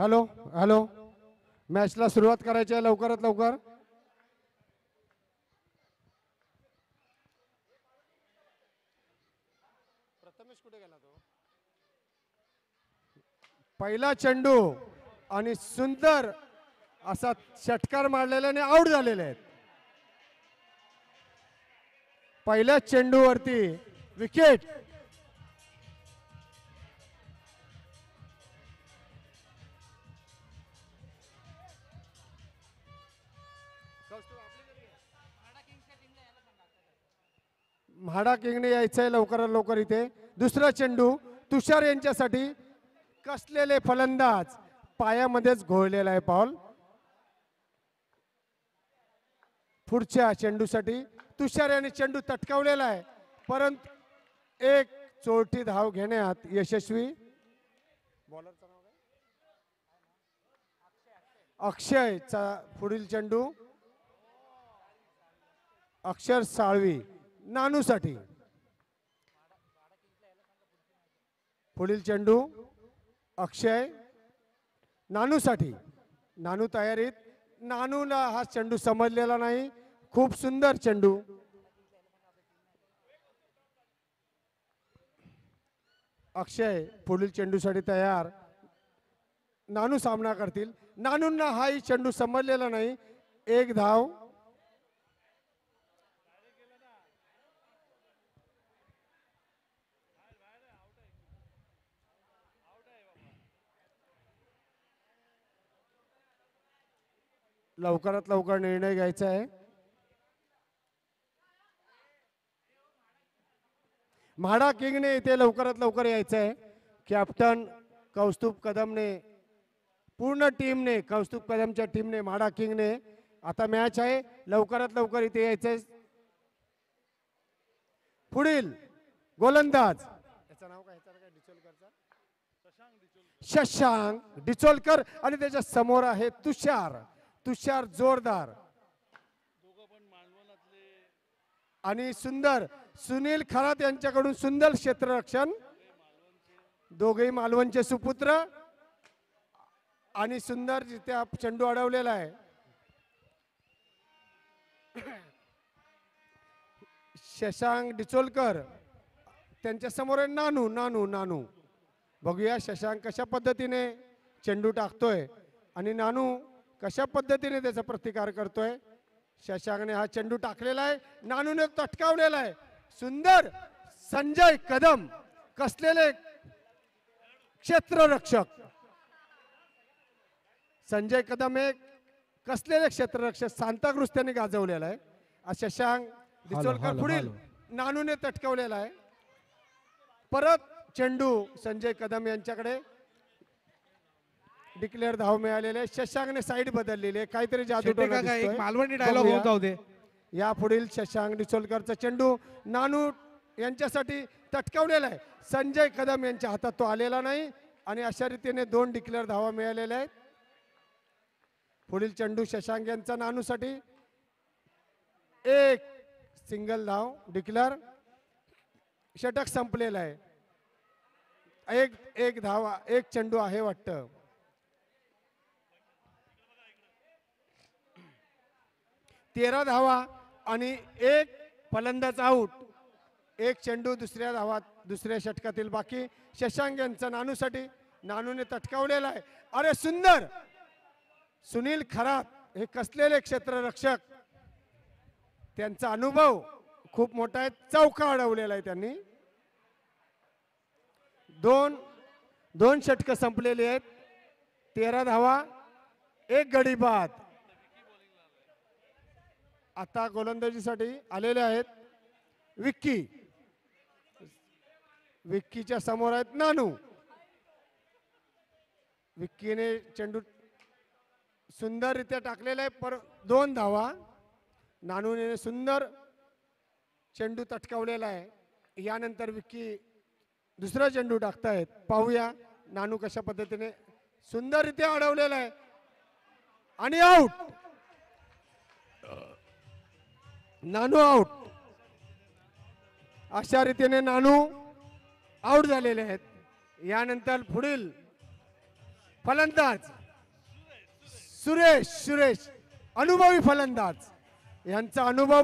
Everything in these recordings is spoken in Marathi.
हॅलो हॅलो, मॅचला सुरुवात करायची आहे लवकरात लवकर. प्रथमेश कुठे गेला तो? पहिला चेंडू आणि सुंदर असा षटकार मारलेल्याने आउट झालेले आहेत. पहिल्या चेंडूवरती विकेट. म्हाडा किंगने यायचंय लवकरात लवकर इथे. दुसरा चेंडू तुषार यांच्यासाठी. कसलेले फलंदाज, पायामध्येच घोळलेला आहे बॉल. पुढच्या चेंडूसाठी तुषार यांनी चेंडू तटकावलेला आहे, परंतु एक चोरटी धाव घेण्यात यशस्वी. बॉलरचं नाव काय? अक्षयचा पुढील चेंडू. अक्षर साळवी नानूसाठी. पुढील चेंडू अक्षय नानूसाठी. नानू तयारीत. नानूला हा चेंडू समजलेला नाही. खूप सुंदर चेंडू. अक्षय पुढील चेंडूसाठी तयार. नानू सामना करतील. नानूंना हाही चेंडू समजलेला नाही. एक धाव. लवकरात लवकर निर्णय घ्यायचा आहे. म्हाडा किंगने इथे लवकरात लवकर यायचं आहे. कॅप्टन कौस्तुभ कदमने, पूर्ण टीमने, कौस्तुभ कदमच्या टीमने, म्हाडा किंगने. आता मॅच आहे, लवकरात लवकर इथे यायचंय. पुढील गोलंदाज, त्याचं नाव काय? शशांक डिचोलकर. आणि त्याच्या समोर आहे तुषार. तुषार जोरदार आणि सुंदर. सुनील खरात यांच्याकडून सुंदर क्षेत्ररक्षण. दोघेही मालवणचे सुपुत्र. आणि सुंदर जिथे चेंडू अडवलेला आहे. शशांक डिचोलकर, त्यांच्या समोर आहे नानू. नानू नानू बघूया शशांक कशा पद्धतीने चेंडू टाकतोय आणि नानू कशा पद्धतीने त्याचा प्रतिकार करतोय. शशांकने हा चेंडू टाकलेला आहे, नानूने तटकावलेला आहे. सुंदर. संजय कदम, कसलेले क्षेत्ररक्षक. संजय कदम एक कसलेले क्षेत्ररक्षक, सांताक्रुज त्यांनी गाजवलेला आहे. शशांक डिचोलकर पुढील. नानूने तटकावलेला आहे. परत चेंडू संजय कदम यांच्याकडे. डिक्लेअर धाव मिळालेले. शशांकने साईड बदललेली आहे, काहीतरी जादू टोना दिसतोय. मालवणी डायलॉग होत जाऊ दे. या पुढील शशांक डिचोलकरचा चेंडू नानू यांच्यासाठी तटकावलेला आहे. संजय कदम यांच्या हातात तो आलेला नाही आणि अशा रीतीने 2 डिक्लेअर धावा मिळालेल्या आहेत. पुढील चेंडू शशांक यांचा नानूसाठी. एक सिंगल धाव डिक्लेअर. षटक संपलेला आहे. एक धावा, एक चेंडू आहे वाटतं. तेरा धावा आणि एक फलंदाज आऊट. एक चेंडू दुसऱ्या षटकातील बाकी. शशांक यांचा नानूसाठी. नानूने तटकावलेला आहे. अरे सुंदर. सुनील खरात हे कसलेले क्षेत्ररक्षक, त्यांचा अनुभव खूप मोठा आहे. चौका अडवलेला आहे त्यांनी. दोन षटक संपलेली आहेत. 13 धावा, एक गडी बाद. आता गोलंदाजीसाठी आलेले आहेत विक्की. विक्कीच्या समोर आहेत नानू. विक्कीने चेंडू सुंदररित्या टाकलेला आहे, पर 2 धावा. नानूने सुंदर चेंडू तटकावलेला आहे. यानंतर विक्की दुसरा चेंडू टाकतायत. पाहूया नानू कशा पद्धतीने. सुंदररित्या अडवलेला आहे आणि आउट. नानू आउट. अशा रीतीने नानू आउट झालेले आहेत. यानंतर पुढील फलंदाज सुरेश सुरेश अनुभवी फलंदाज यांचा अनुभव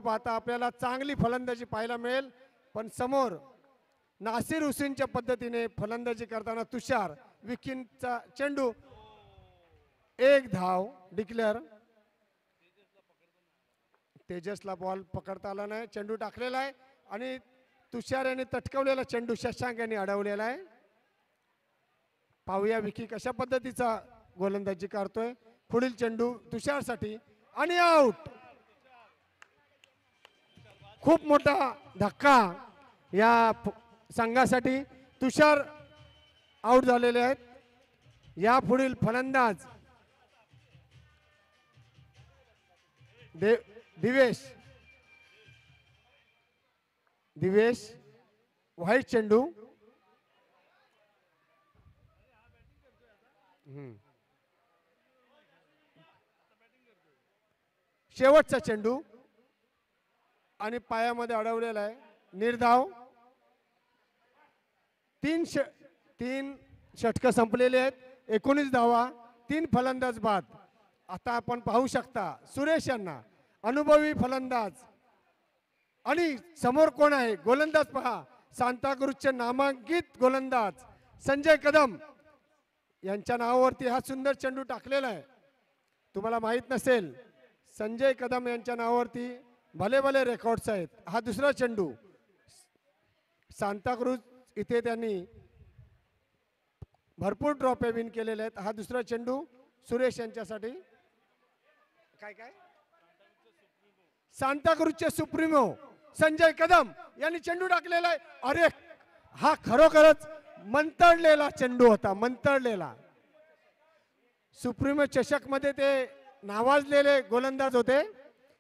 पाहता आपल्याला चांगली फलंदाजी पाहायला मिळेल. पण समोर नासिर हुसेनच्या पद्धतीने फलंदाजी करताना तुषार विकींचा चेंडू, एक धाव डिक्लेअर. तेजसला बॉल पकडता आला नाही, चेंडू टाकलेला आहे आणि तुषार यांनी तटकवलेला चेंडू शशांक यांनी अडवलेला आहे. पाहूया विकी कशा पद्धतीचा गोलंदाजी करतोय. पुढील चेंडू तुषारसाठी आणि आउट. खूप मोठा धक्का या संघासाठी. तुषार आउट झालेले आहेत. या पुढील फलंदाज दिवेश व्हाईट चेंडू. शेवटचा चेंडू आणि पायामध्ये अडवलेला आहे. निर्धाव. तीन षटकं संपलेले आहेत. 19 धावा, 3 फलंदाज बाद. आता आपण पाहू शकता सुरेश यांना, अनुभवी फलंदाज. आणि समोर कोण आहे गोलंदाज पहा, सांताक्रूजचे नामांकित गोलंदाज संजय कदम यांच्या नावावरती हा सुंदर चेंडू टाकलेला आहे. तुम्हाला माहित नसेल, संजय कदम यांच्या नावावरती भले भले रेकॉर्ड्स आहेत. हा दुसरा चेंडू सांताक्रूज इथे त्यांनी भरपूर ट्रॉफी विन केलेले आहेत. हा दुसरा चेंडू सुरेश यांच्यासाठी. काय सांताक्रूजचे सुप्रीमो संजय कदम यांनी चेंडू टाकलेला आहे. अरे हा खरोखरच मंतरलेला चेंडू होता, मंतरलेला. सुप्रीमो चषक मध्ये ते नावाजलेले गोलंदाज होते.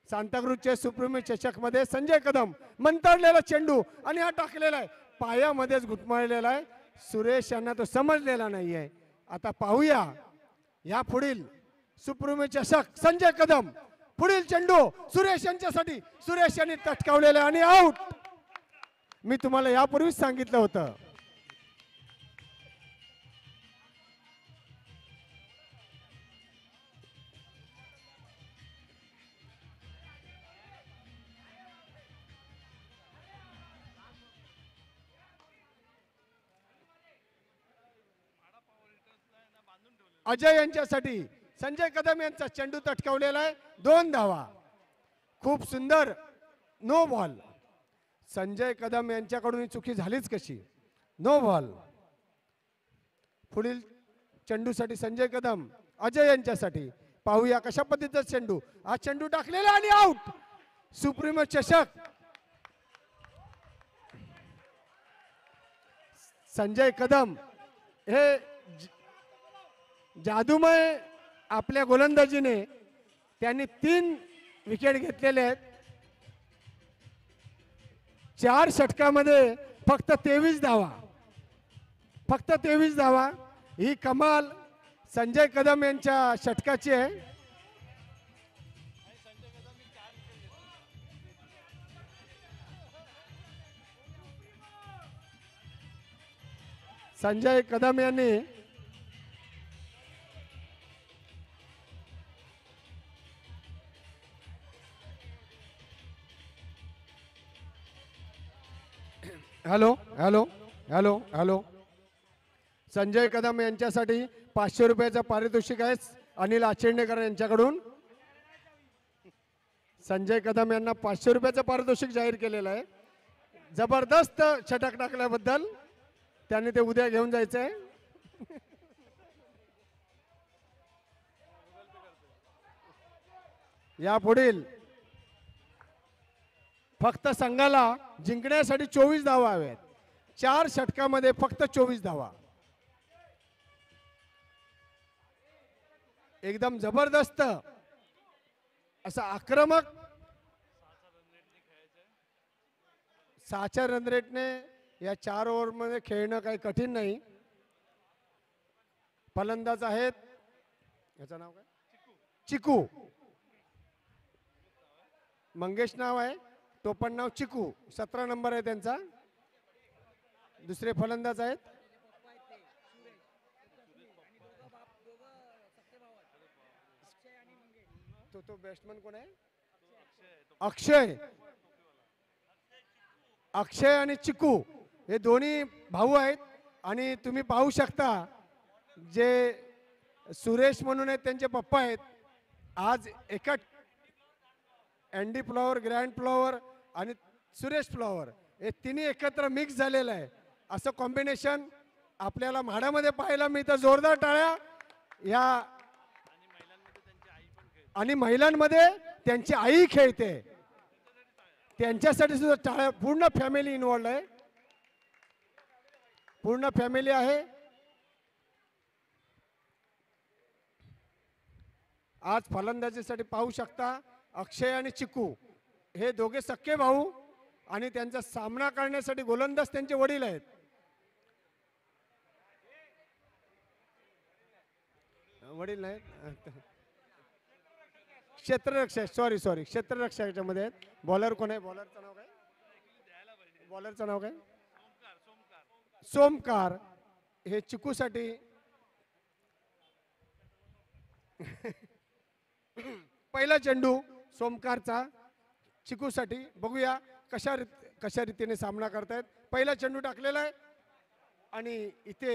सांताक्रूजचे सुप्रीमो चषक मध्ये संजय कदम. मंतरलेला चेंडू आणि हा टाकलेला आहे, पायामध्येच घुटमळलेला आहे. सुरेश यांना तो समजलेला नाहीये. आता पाहूया या पुढील सुप्रीमो चषक संजय कदम. पुढील चेंडू सुरेश यांच्यासाठी. सुरेश यांनी तटकावलेला आणि आउट. मी तुम्हाला यापूर्वीच सांगितलं होतं. अजय यांच्यासाठी संजय कदम यांचा चेंडू तटकावलेला आहे. 2 धावा. खूप सुंदर नो बॉल. संजय कदम यांच्याकडून चुकी झालीच कशी. No ball. पुढील चेंडूसाठी संजय कदम अजय यांच्यासाठी. पाहूया कशा पद्धतीचा चेंडू. हा चेंडू टाकलेला आणि आउट. सुप्रीमो चषक संजय कदम हे जादूमय आपल्या गोलंदाजीने त्यांनी 3 विकेट घेतलेले आहेत. 4 षटकामध्ये फक्त 23 धावा. फक्त 23 धावा. ही कमाल संजय कदम यांच्या षटकाची आहे. संजय कदम यांनी hello hello hello hello Sanjay Kadam यांच्यासाठी 500 रुपयाचं पारितोषिक आहे अनिल आचेंडेकर यांच्याकडून. संजय कदम यांना 500 रुपयाचं पारितोषिक जाहीर केलेलं आहे. जबरदस्त षटक टाकल्याबद्दल. त्यांनी ते उद्या घेऊन जायचंय. यापुढील फक्त संघाला जिंकण्यासाठी 24 धावा हव्यात. 4 षटकामध्ये फक्त 24 धावा. एकदम जबरदस्त असा आक्रमक 6च्या रन रेटने या 4 ओव्हरमध्ये खेळणं काही कठीण नाही. फलंदाज आहेत, याचं नाव काय, चिकू. मंगेश नाव आहे, तो पण नाव चिकू. 17 नंबर आहे त्यांचा. दुसरे फलंदाज आहेत तो बॅट्समन कोण आहे? अक्षय. अक्षय आणि चिकू हे दोन्ही भाऊ आहेत. आणि तुम्ही पाहू शकता जे सुरेश म्हणून आहेत त्यांचे पप्पा आहेत. आज एका अँडी फ्लॉवर, ग्रँड फ्लॉवर आणि सुरेश फ्लॉवर हे तिन्ही एकत्र मिक्स झालेलं आहे. असं कॉम्बिनेशन आपल्याला म्हाडामध्ये पाहायला मिळतं. जोरदार टाळ्या. या आणि महिलांमध्ये त्यांची आई खेळते, त्यांच्यासाठी सुद्धा टाळ्या. पूर्ण फॅमिली इन्वॉल्ड आहे, पूर्ण फॅमिली आहे. आज फलंदाजीसाठी पाहू शकता अक्षय आणि चिकू हे दोघे सख्खे भाऊ आणि त्यांचा सामना करण्यासाठी गोलंदाज त्यांचे वडील आहेत. वडील नाहीत, क्षेत्ररक्षक. सॉरी क्षेत्ररक्षकाच्या मध्ये आहेत. बॉलर कोण आहे? बॉलरचं नाव काय? बॉलरचं नाव काय? सोमकार. हे चिकूसाठी पहिला चेंडू सोमकारचा चिकूसाठी. बघूया कशा रीतीने सामना करतायत. पहिला चेंडू टाकलेला आहे आणि इथे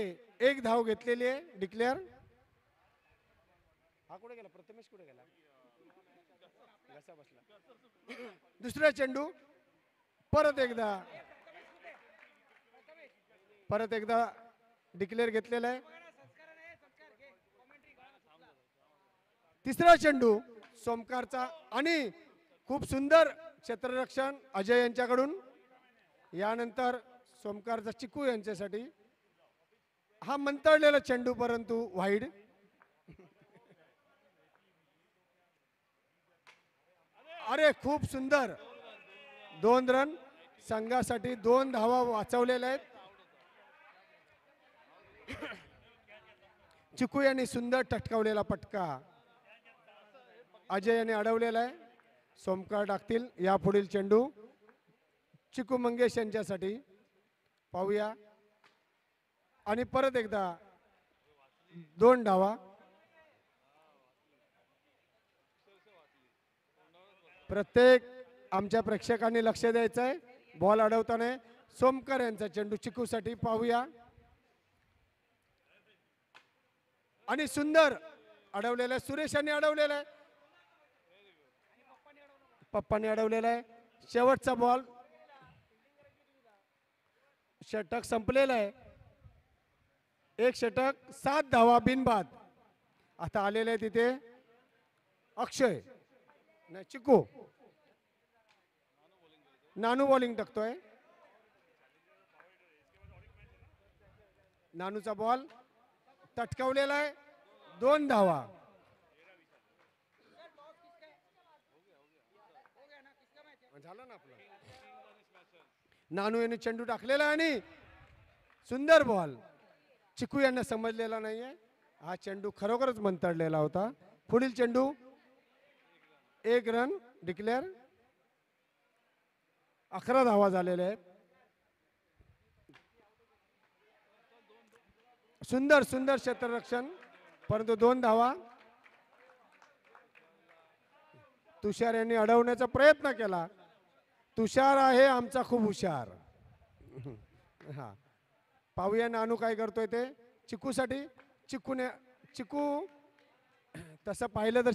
एक धाव घेतलेली आहे. डिक्लेअर. हा कुठे गेला? प्रथमेश कुठे गेला? घसा बसला. दुसरा चेंडू परत एकदा डिक्लेअर घेतलेला आहे. तिसरा चेंडू सोमकारचा आणि खूप सुंदर क्षेत्ररक्षण अजय यांच्याकडून. यानंतर सोमकारचा चिकू यांच्यासाठी हा मंतळलेला चेंडू परंतु वाईड. अरे खूप सुंदर. 2 रन संघासाठी 2 धावा वाचवलेल्या आहेत. चिकू यांनी सुंदर टटकावलेला पटका अजय यांनी अडवलेला आहे. सोमकार टाकतील या पुढील चेंडू चिकू मंगेश यांच्यासाठी. पाहूया. आणि परत एकदा 2 धावा. प्रत्येक आमच्या प्रेक्षकांनी लक्ष द्यायचं आहे. बॉल अडवताना सोमकर यांचा चेंडू चिकूसाठी. पाहूया. आणि सुंदर अडवलेला आहे. सुरेश यांनी अडवलेला आहे, पप्पांनी अडवलेला आहे. शेवटचा बॉल. षटक संपलेला आहे. एक षटक 7 धावा बिनबाद. आता आलेले आहे तिथे अक्षय नाही चिकू. नानू बॉलिंग टाकतोय. नानूचा बॉल तटकावलेला आहे. 2 धावा. झालं ना आपलं. नानू यांनी चेंडू टाकलेला आणि सुंदर बॉल. चिकू यांना समजलेला नाहीये. हा चेंडू खरोखरच मंतळलेला होता. पुढील चेंडू 1 रन डिक्लेअर. 11 धावा झालेल्या आहेत. सुंदर क्षेत्ररक्षण परंतु 2 धावा. तुषार यांनी अडवण्याचा प्रयत्न केला. तुषार आहे आमचा खूप हुशार. हा पाहूया नानू काय करतोय ते चिकूसाठी. चिकू तसं पाहिलं तर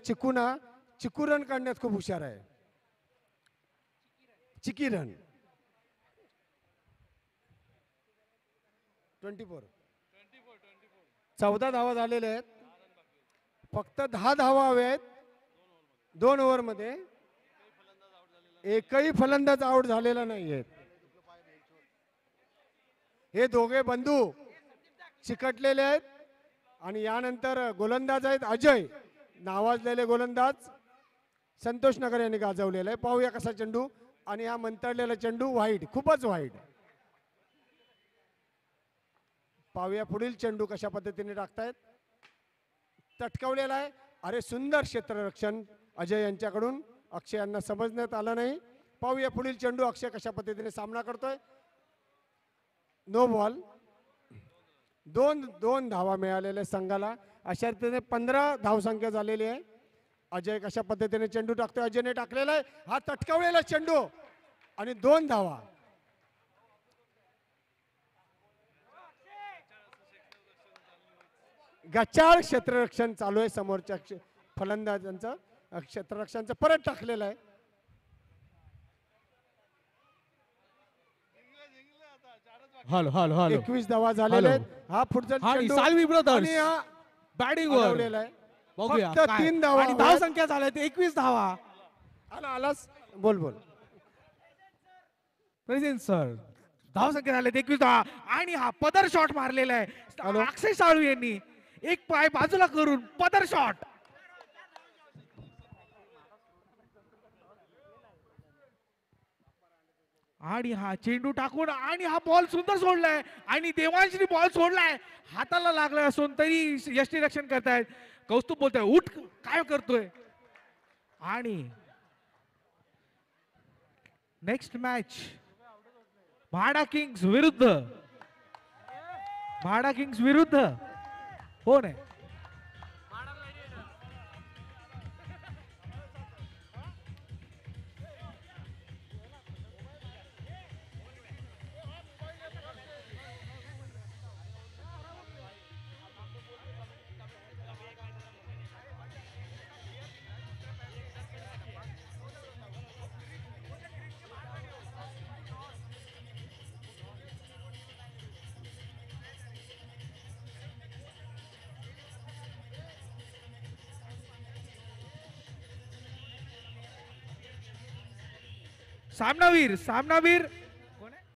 चिकू रन काढण्यात खूप हुशार आहे. चिकी रन 24. 14 धावा झालेल्या आहेत. फक्त 10 धावा हवे आहेत 2 ओव्हरमध्ये. एकही फलंदाज आउट झालेला नाहीये. हे दोघे बंधू चिकटलेले आहेत. आणि यानंतर गोलंदाज आहेत अजय, नावाजलेले गोलंदाज संतोष नगर यांनी गाजवलेला आहे. पाहूया कसा चेंडू. आणि हा मंतळलेला चेंडू वाईड, खूपच वाईड. पाहूया पुढील चेंडू कशा पद्धतीने टाकतायत. तटकावलेला आहे. अरे सुंदर क्षेत्ररक्षण अजय यांच्याकडून. अक्षय यांना समजण्यात आलं नाही. पाहूया पुढील चेंडू अक्षय कशा पद्धतीने सामना करतोय. No ball. 2 धावा मिळालेल्या संघाला. अशा रीतीने 15 धावसंख्या झालेली आहे. अजय कशा पद्धतीने चेंडू टाकतोय, अजयने टाकलेला आहे हा तटकावलेला चेंडू आणि 2 धावा. गचाळ क्षेत्ररक्षण चालू आहे समोरच्या फलंदाजांचं, क्षेत्ररक्षणाचं परत टाकलेलं आहे. हॅलो हॅलो हॅलो 21 धावा झालेले आहेत. हा पुढचा आणि चेंडू साल्वी ब्रदर्स आणि हा बॅटिंग वर अडवलेला आहे. बघूया फक्त काय. 3 धावा आणि धाव संख्या झाल्या 21 धावा. आलास बोल बोल. प्रेझेंट सर धाव संख्या झाल्या 21 धावा आणि हा पदर शॉट मारलेला आहे हॅलो. अक्षय साळवी यांनी. एक पाय बाजूला करून पदर शॉट. आणि हा चेंडू टाकून आणि हा बॉल सुंदर सोडलाय आणि देवांशनी बॉल सोडलाय. हाताला लागला असून तरी यष्टीरक्षण करतायत. कौस्तुभ बोलतोय उठ काय करतोय. आणि नेक्स्ट मॅच भाडा किंग्स विरुद्ध कोण आहे. सामनावीर